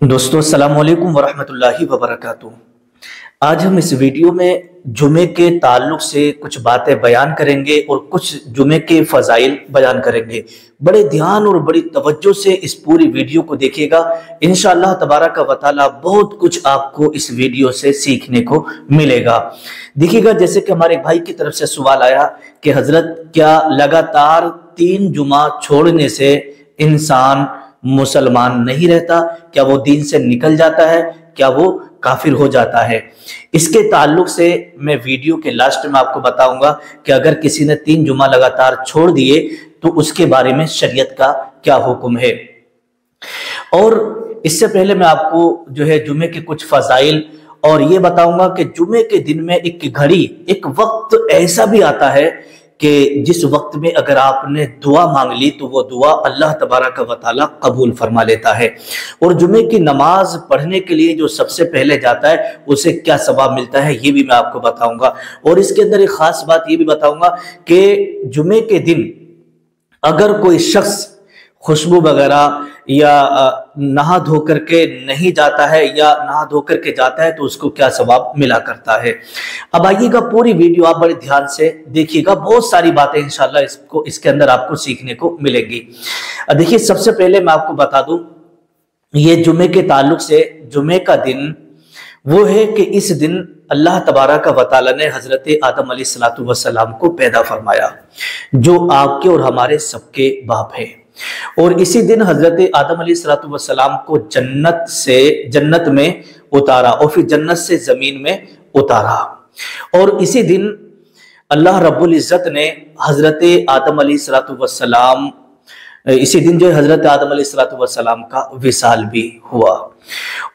दोस्तों अस्सलाम वालेकुम वरहमतुल्लाहि वबरकातुहू। आज हम इस वीडियो में जुमे के ताल्लुक से कुछ बातें बयान करेंगे और कुछ जुमे के फजाइल बयान करेंगे। बड़े ध्यान और बड़ी तवज्जो से इस पूरी वीडियो को देखिएगा। इंशाअल्लाह तबारक व तआला बहुत कुछ आपको इस वीडियो से सीखने को मिलेगा। देखिएगा, जैसे कि हमारे भाई की तरफ से सवाल आया कि हजरत क्या लगातार 3 जुमा छोड़ने से इंसान मुसलमान नहीं रहता? क्या वो दीन से निकल जाता है? क्या वो काफिर हो जाता है? इसके ताल्लुक से मैं वीडियो के लास्ट में आपको बताऊंगा कि अगर किसी ने 3 जुमा लगातार छोड़ दिए तो उसके बारे में शरीयत का क्या हुक्म है। और इससे पहले मैं आपको जो है जुमे के कुछ फजाइल और ये बताऊंगा कि जुमे के दिन में एक घड़ी, एक वक्त ऐसा भी आता है कि जिस वक्त में अगर आपने दुआ मांग ली तो वो दुआ अल्लाह तबारक व तआला कबूल फरमा लेता है। और जुमे की नमाज पढ़ने के लिए जो सबसे पहले जाता है उसे क्या सवाब मिलता है ये भी मैं आपको बताऊंगा। और इसके अंदर एक खास बात ये भी बताऊंगा कि जुमे के दिन अगर कोई शख्स खुशबू वगैरह या नहा धो करके नहीं जाता है या नहा धो करके जाता है तो उसको क्या सवाब मिला करता है। अब आइएगा, पूरी वीडियो आप बड़े ध्यान से देखिएगा, बहुत सारी बातें इंशाल्लाह इसके अंदर आपको सीखने को मिलेगी। देखिए, सबसे पहले मैं आपको बता दूं, ये जुमे के ताल्लुक से जुमे का दिन वो है कि इस दिन अल्लाह तबारक व तआला ने हजरत आदम अलैहिस्सलातु वस्सलाम को पैदा फरमाया, जो आपके और हमारे सबके बाप है। और इसी दिन हजरत आदम अलैहिस्सलातु वस्सलाम को जन्नत में उतारा और फिर जन्नत से जमीन में उतारा। और इसी दिन अल्लाह रब्बुल इज्जत ने हजरत आदम अलैहिस्सलातु वस्सलाम इसी दिन जो है हजरत आदम अलैहिस्सलातु वस्सलाम का विसाल भी हुआ।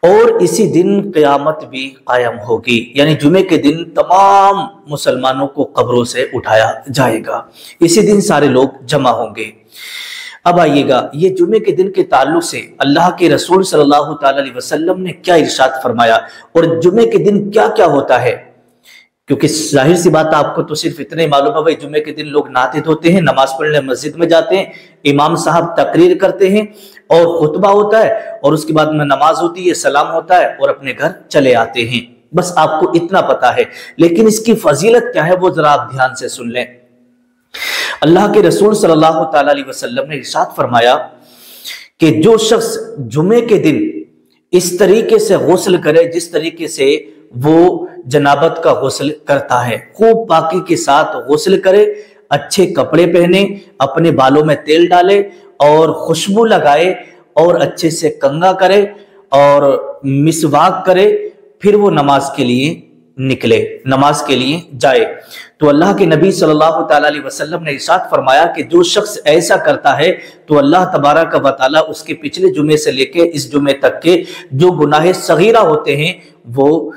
और इसी दिन क़यामत भी कायम होगी, यानी जुमे के दिन तमाम मुसलमानों को कब्रों से उठाया जाएगा। इसी दिन सारे लोग जमा होंगे। अब आइएगा, ये जुमे के दिन के ताल्लुक से अल्लाह के रसूल सल्लल्लाहु अलैहि वसल्लम ने क्या इरशाद फरमाया और जुमे के दिन क्या क्या होता है। क्योंकि जाहिर सी बात आपको तो सिर्फ इतना ही मालूम है, भाई जुमे के दिन लोग नहाते धोते हैं, नमाज पढ़ने मस्जिद में जाते हैं, इमाम साहब तकरीर करते हैं और खुतबा होता है और उसके बाद में नमाज होती है, सलाम होता है और अपने घर चले आते हैं। बस आपको इतना पता है, लेकिन इसकी फजीलत क्या है वो जरा आप ध्यान से सुन लें। अल्लाह के रसूल सल्लल्लाहु अलैहि वसल्लम ने इरशाद फरमाया कि जो शख्स जुमे के दिन इस तरीके से गुस्ल करे जिस तरीके से वो जनाबत का गुस्ल करता है, खूब पाकी के साथ गुस्ल करे, अच्छे कपड़े पहने, अपने बालों में तेल डाले और खुशबू लगाए और अच्छे से कंघा करे और मिसवाक करे, फिर वो नमाज के लिए निकले, नमाज के लिए जाए। तो अल्लाह के नबी सल्लल्लाहु अलैहि वसल्लम ने इरशाद फरमाया कि जो शख्स ऐसा करता है तो अल्लाह तबारक व तआला उसके पिछले जुमे से लेके इस जुमे तक के जो गुनाह सगीरा होते हैं वो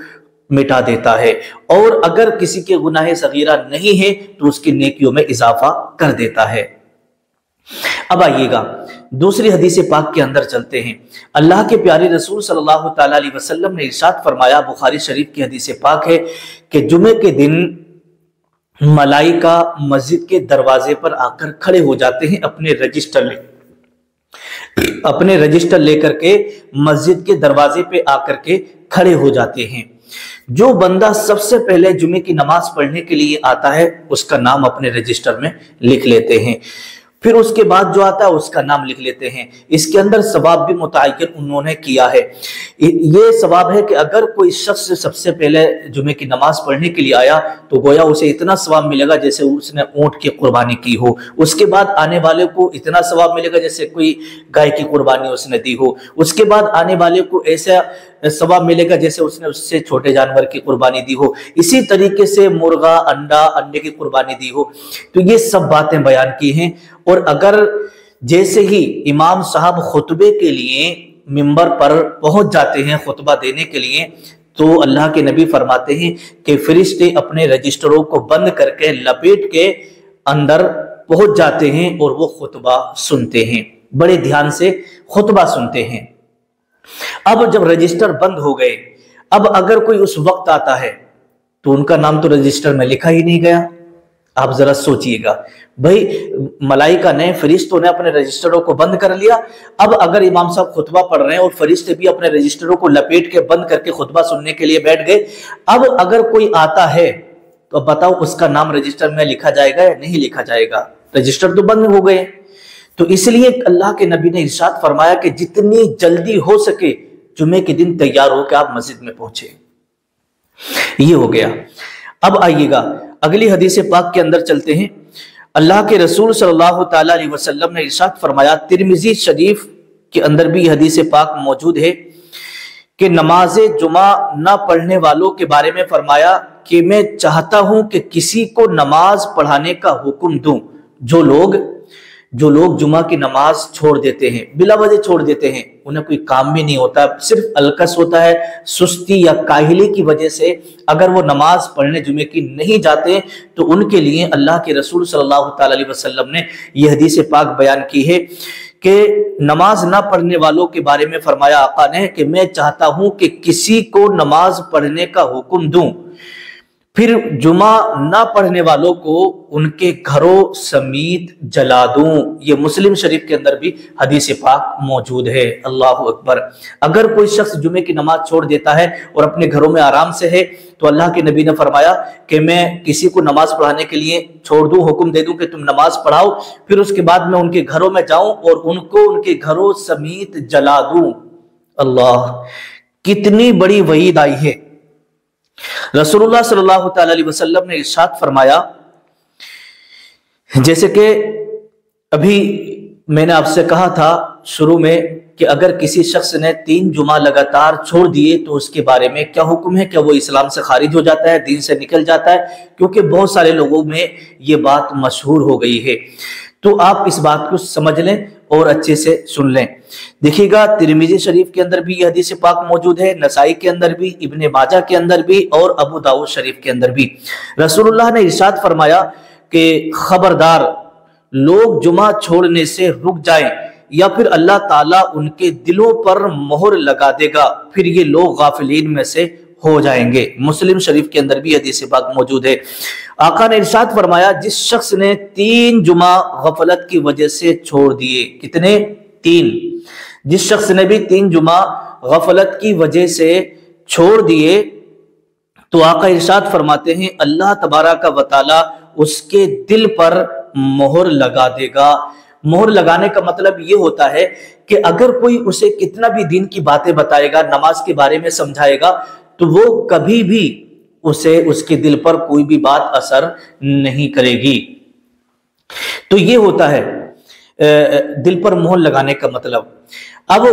मिटा देता है, और अगर किसी के गुनाह सगीरा नहीं है तो उसकी नेकियों में इजाफा कर देता है। अब आइएगा, दूसरी हदीस पाक के अंदर चलते हैं। अल्लाह के प्यारे रसूल सल्लल्लाहु अलैहि वसल्लम ने इरशाद फरमाया, बुखारी शरीफ की हदीस पाक है कि जुमे के दिन मलाइका मस्जिद के दरवाजे पर आकर खड़े हो जाते हैं, अपने रजिस्टर लेकर के मस्जिद के दरवाजे पे आकर के खड़े हो जाते हैं। जो बंदा सबसे पहले जुमे की नमाज पढ़ने के लिए आता है उसका नाम अपने रजिस्टर में लिख लेते हैं, फिर उसके बाद जो आता है उसका नाम लिख लेते हैं। इसके अंदर सवाब भी मुतय्यन उन्होंने किया है। ये सवाब है कि अगर कोई शख्स सबसे पहले जुमे की नमाज पढ़ने के लिए आया तो गोया उसे इतना सवाब मिलेगा जैसे उसने ऊंट की कुर्बानी की हो। उसके बाद आने वाले को इतना सवाब मिलेगा जैसे कोई गाय की कुर्बानी उसने दी हो। उसके बाद आने वाले को ऐसा सवाब मिलेगा जैसे उसने उससे छोटे जानवर की कुर्बानी दी हो। इसी तरीके से मुर्गा, अंडे की कुर्बानी दी हो। तो ये सब बातें बयान की हैं। और अगर जैसे ही इमाम साहब खुतबे के लिए मिंबर पर पहुंच जाते हैं खुतबा देने के लिए, तो अल्लाह के नबी फरमाते हैं कि फरिश्ते अपने रजिस्टरों को बंद करके लपेट के अंदर पहुंच जाते हैं और वो खुतबा सुनते हैं, बड़े ध्यान से खुतबा सुनते हैं। अब जब रजिस्टर बंद हो गए, अब अगर कोई उस वक्त आता है तो उनका नाम तो रजिस्टर में लिखा ही नहीं गया, आप जरा सोचिएगा भाई, मलाइका ने, फरिश्तों ने अपने रजिस्टरों को बंद कर लिया। अब अगर इमाम साहब खुतबा पढ़ रहे हैं और फरिश्ते भी अपने रजिस्टरों को लपेट के बंद करके खुतबा सुनने के लिए बैठ गए, अब अगर कोई आता है तो बताओ उसका नाम रजिस्टर में लिखा जाएगा या नहीं लिखा जाएगा? रजिस्टर तो बंद हो गए। तो इसलिए अल्लाह के नबी ने इरशाद फरमाया कि जितनी जल्दी हो सके जुमे के दिन तैयार होकर आप मस्जिद में पहुंचे। ये हो गया। अब आइएगा अगली हदीस पाक के अंदर चलते हैं। अल्लाह के रसूल सल्लल्लाहु ताला अलैहि वसल्लम ने इरशाद फरमाया, तिरमिजी शरीफ के अंदर भी हदीस पाक मौजूद है कि नमाज जुमा न पढ़ने वालों के बारे में फरमाया कि मैं चाहता हूं कि किसी को नमाज पढ़ाने का हुक्म दूं। जो लोग जुमा की नमाज छोड़ देते हैं, बिला वजह छोड़ देते हैं, उन्हें कोई काम भी नहीं होता, सिर्फ अलकस होता है, सुस्ती या काहिली की वजह से अगर वो नमाज पढ़ने जुमे की नहीं जाते, तो उनके लिए अल्लाह के रसूल सल्लल्लाहु अलैहि वसल्लम ने यह हदीस पाक बयान की है कि नमाज ना पढ़ने वालों के बारे में फरमाया आका ने कि मैं चाहता हूं कि किसी को नमाज पढ़ने का हुक्म दूं, फिर जुमा ना पढ़ने वालों को उनके घरों समीत जला दूं। ये मुस्लिम शरीफ के अंदर भी हदीस पाक मौजूद है। अल्लाह अकबर। अगर कोई शख्स जुमे की नमाज छोड़ देता है और अपने घरों में आराम से है, तो अल्लाह के नबी ने फरमाया कि मैं किसी को नमाज पढ़ाने के लिए छोड़ दूं, हुक्म दे दूं कि तुम नमाज पढ़ाओ, फिर उसके बाद मैं उनके घरों में जाऊं और उनको उनके घरों समीत जला दूं। अल्लाह, कितनी बड़ी वईद आई है। रसूलुल्लाह सल्लल्लाहु अलैहि वसल्लम ने इरशाद फरमाया, जैसे कि अभी मैंने आपसे कहा था शुरू में कि अगर किसी शख्स ने 3 जुमा लगातार छोड़ दिए तो उसके बारे में क्या हुक्म है, क्या वो इस्लाम से खारिज हो जाता है, दीन से निकल जाता है? क्योंकि बहुत सारे लोगों में ये बात मशहूर हो गई है। तो आप इस बात को समझ लें और अच्छे से सुन लें। देखिएगा, तिरमिजी शरीफ के अंदर भी यह हदीस पाक मौजूद है, नसाई के अंदर भी, इब्ने माजा के अंदर भी और अबू दाऊद शरीफ के अंदर भी। रसूलुल्लाह ने इरशाद फरमाया कि खबरदार, लोग जुमा छोड़ने से रुक जाएं या फिर अल्लाह ताला उनके दिलों पर मोहर लगा देगा, फिर ये लोग गाफिलीन में से हो जाएंगे। मुस्लिम शरीफ के अंदर भी हदीस पाक मौजूद है। आका ने इरशाद फरमाया, जिस शख्स ने 3 जुमा गफलत की वजह से छोड़ दिए, कितने? 3। जिस शख्स ने भी 3 जुमा गफलत की वजह से छोड़ दिए, तो आका इरशाद फरमाते हैं अल्लाह तबारक व तआला उसके दिल पर मोहर लगा देगा। मोहर लगाने का मतलब ये होता है कि अगर कोई उसे कितना भी दीन की बातें बताएगा, नमाज के बारे में समझाएगा, तो वो कभी भी उसके दिल पर कोई भी बात असर नहीं करेगी। तो ये होता है दिल पर मोहर लगाने का मतलब। अब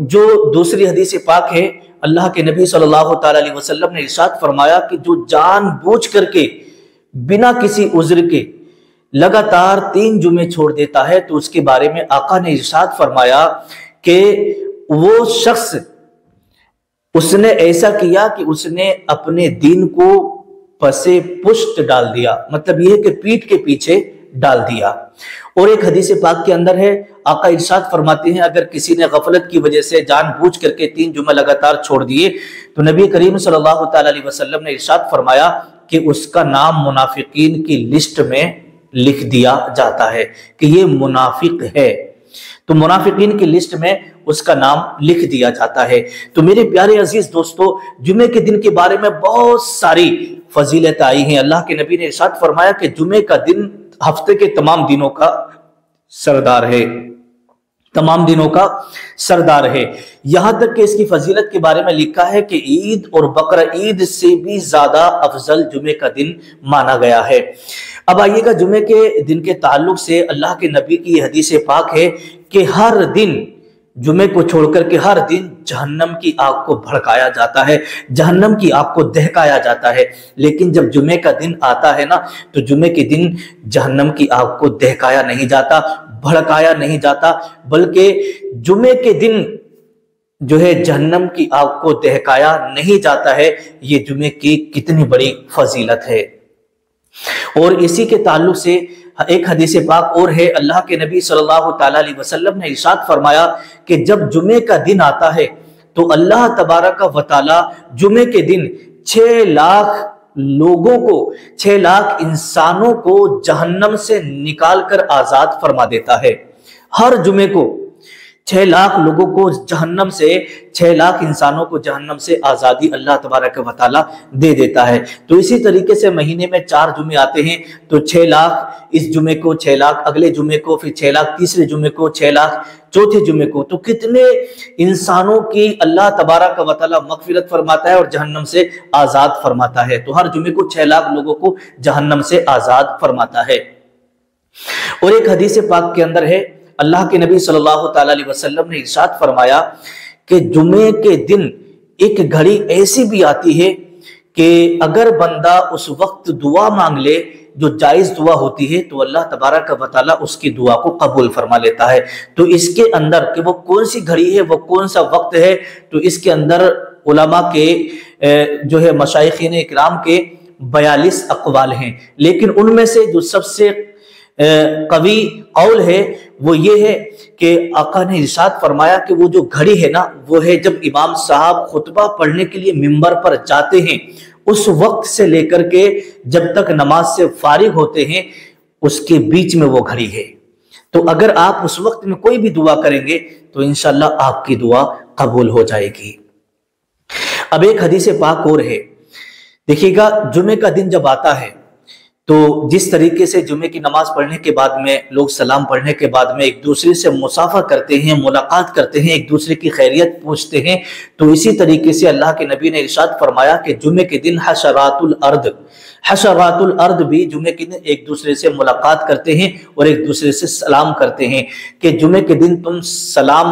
जो दूसरी हदीस पाक है, अल्लाह के नबी सल्लल्लाहु अलैहि वसल्लम ने इरशाद फरमाया कि जो जानबूझ करके बिना किसी उज्र के लगातार 3 जुमे छोड़ देता है, तो उसके बारे में आका ने इरशाद फरमाया कि वो शख्स, उसने ऐसा किया कि उसने अपने दीन को पसे पुष्ट डाल दिया, मतलब यह कि पीठ के पीछे डाल दिया। और एक हदीस पाक के अंदर है, आका इरशाद फरमाते हैं अगर किसी ने गफलत की वजह से जानबूझ करके 3 जुमे लगातार छोड़ दिए, तो नबी करीम सल्लल्लाहु अलैहि वसल्लम ने इरशाद फरमाया कि उसका नाम मुनाफिकीन की लिस्ट में लिख दिया जाता है कि ये मुनाफिक है। तो मुनाफिकीन की लिस्ट में उसका नाम लिख दिया जाता है। तो मेरे प्यारे अजीज दोस्तों, जुमे के दिन के बारे में बहुत सारी फजीलत आई हैं। अल्लाह के नबी ने इरशाद फरमाया कि जुमे का दिन हफ्ते के तमाम दिनों का सरदार है, तमाम दिनों का सरदार है। यहां तक कि इसकी फजीलत के बारे में लिखा है कि ईद और बकरा ईद से भी ज्यादा अफजल जुमे का दिन माना गया है। अब आइएगा, जुमे के दिन के ताल्लुक से अल्लाह के नबी की यह हदीस पाक है कि हर दिन, जुमे को छोड़कर के हर दिन जहन्नम की आग को भड़काया जाता है, जहन्नम की आग को दहकाया जाता है। लेकिन जब जुमे का दिन आता है ना, तो जुमे के दिन जहन्नम की आग को दहकाया नहीं जाता, भड़काया नहीं जाता, बल्कि जुमे के दिन जो है जहन्नम की आग को दहकाया नहीं जाता है। ये जुमे की कितनी बड़ी फजीलत है। और इसी के ताल्लुक से एक हदीस पाक और है, अल्लाह के नबी सल्लल्लाहु अलैहि वसल्लम ने इरशाद फरमाया कि जब जुमे का दिन आता है तो अल्लाह तबारक व तआला जुमे के दिन 6 लाख लोगों को, 6 लाख इंसानों को जहन्नम से निकाल कर आजाद फरमा देता है। हर जुमे को 6 लाख लोगों को जहन्नम से, 6 लाख इंसानों को जहन्नम से आजादी अल्लाह तबारक व तआला दे देता है। तो इसी तरीके से महीने में 4 जुमे आते हैं, तो 6 लाख इस जुमे को, 6 लाख अगले जुमे को, फिर 6 लाख तीसरे जुमे को, 6 लाख चौथे जुमे को। तो कितने इंसानों की अल्लाह तबारक व तआला मगफिरत फरमाता है और जहन्नम से आजाद फरमाता है। तो हर जुमे को 6 लाख लोगों को जहन्नम से आजाद फरमाता है। और एक हदीस पाक के अंदर है, अल्लाह के नबी सल्लल्लाहु अलैहि वसल्लम ने इरशाद फरमाया कि जुमे के दिन एक घड़ी ऐसी भी आती है कि अगर बंदा उस वक्त दुआ मांग ले जो जायज दुआ होती है, तो अल्लाह तबारक व तआला उसकी दुआ को कबूल फरमा लेता है। तो इसके अंदर कि वो कौन सी घड़ी है, वो कौन सा वक्त है, तो इसके अंदर उलमा के जो है मशाइखीन इकराम के 42 अक़वाल हैं, लेकिन उनमें से जो सबसे कवी कौल है वो ये है कि आका ने इरशाद फरमाया कि वो जो घड़ी है ना, वो है जब इमाम साहब खुतबा पढ़ने के लिए मिंबर पर जाते हैं, उस वक्त से लेकर के जब तक नमाज से फारिग होते हैं, उसके बीच में वो घड़ी है। तो अगर आप उस वक्त में कोई भी दुआ करेंगे तो इंशाअल्लाह आपकी दुआ कबूल हो जाएगी। अब एक हदीस पाक और है, देखिएगा, जुमे का दिन जब आता है तो जिस तरीके से जुमे की नमाज पढ़ने के बाद में लोग सलाम पढ़ने के बाद में एक दूसरे से मुसाफा करते हैं, मुलाकात करते हैं, एक दूसरे की खैरियत पूछते हैं, तो इसी तरीके से अल्लाह के नबी ने इरशाद फरमाया कि जुमे के दिन हशरातुल अर्द भी जुमे के दिन एक दूसरे से मुलाकात करते हैं और एक दूसरे से सलाम करते हैं कि जुमे के दिन तुम सलाम,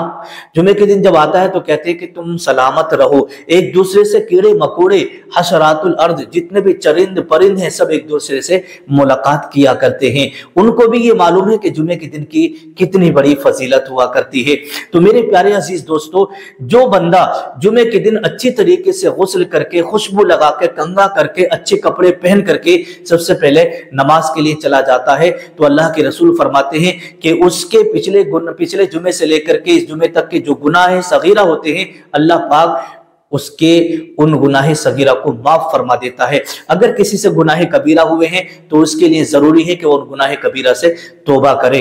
जुमे के दिन जब आता है तो कहते हैं कि तुम सलामत रहो। एक दूसरे से कीड़े मकोड़े, हशरातुल अर्द, जितने भी चरिंद परिंद हैं, सब एक दूसरे से मुलाकात किया करते हैं। उनको भी ये मालूम है कि जुमे के दिन की कितनी बड़ी फजीलत हुआ करती है। तो मेरे प्यारे अजीज दोस्तों, जो बंदा जुमे के दिन अच्छी तरीके से गुस्ल करके, खुशबू लगा के, कंघा करके, अच्छे कपड़े पहन करके सबसे पहले नमाज के लिए चला जाता है, तो अल्लाह के रसूल फरमाते हैं कि उसके पिछले जुमे से लेकर के इस जुमे तक के जो गुनाह सगीरा होते हैं, अल्लाह पाक उसके उन गुनाह सगीरा को माफ फरमा देता है। अगर किसी से गुनाह कबीरा हुए हैं तो उसके लिए जरूरी है कि वो उन गुनाह कबीरा से तौबा करे।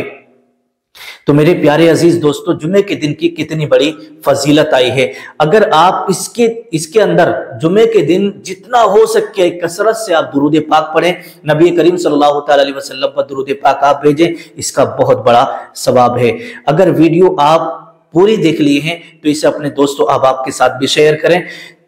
तो मेरे प्यारे अजीज दोस्तों, जुमे के दिन की कितनी बड़ी फजीलत आई है। अगर आप इसके अंदर जुमे के दिन जितना हो सके कसरत से आप दुरूद पाक पढ़ें, नबी करीम सल्लल्लाहु अलैहि वसल्लम पर दुरूद पाक आप भेजें, इसका बहुत बड़ा सवाब है। अगर वीडियो आप पूरी देख लिए हैं तो इसे अपने दोस्तों अहबाब के साथ भी शेयर करें।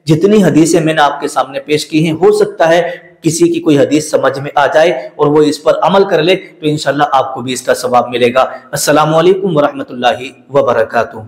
जितनी हदीसें मैंने आपके सामने पेश की हैं, हो सकता है किसी की कोई हदीस समझ में आ जाए और वो इस पर अमल कर ले, तो इंशाल्लाह आपको भी इसका सवाब मिलेगा। अस्सलामु अलैकुम व रहमतुल्लाहि व बरकातुहू।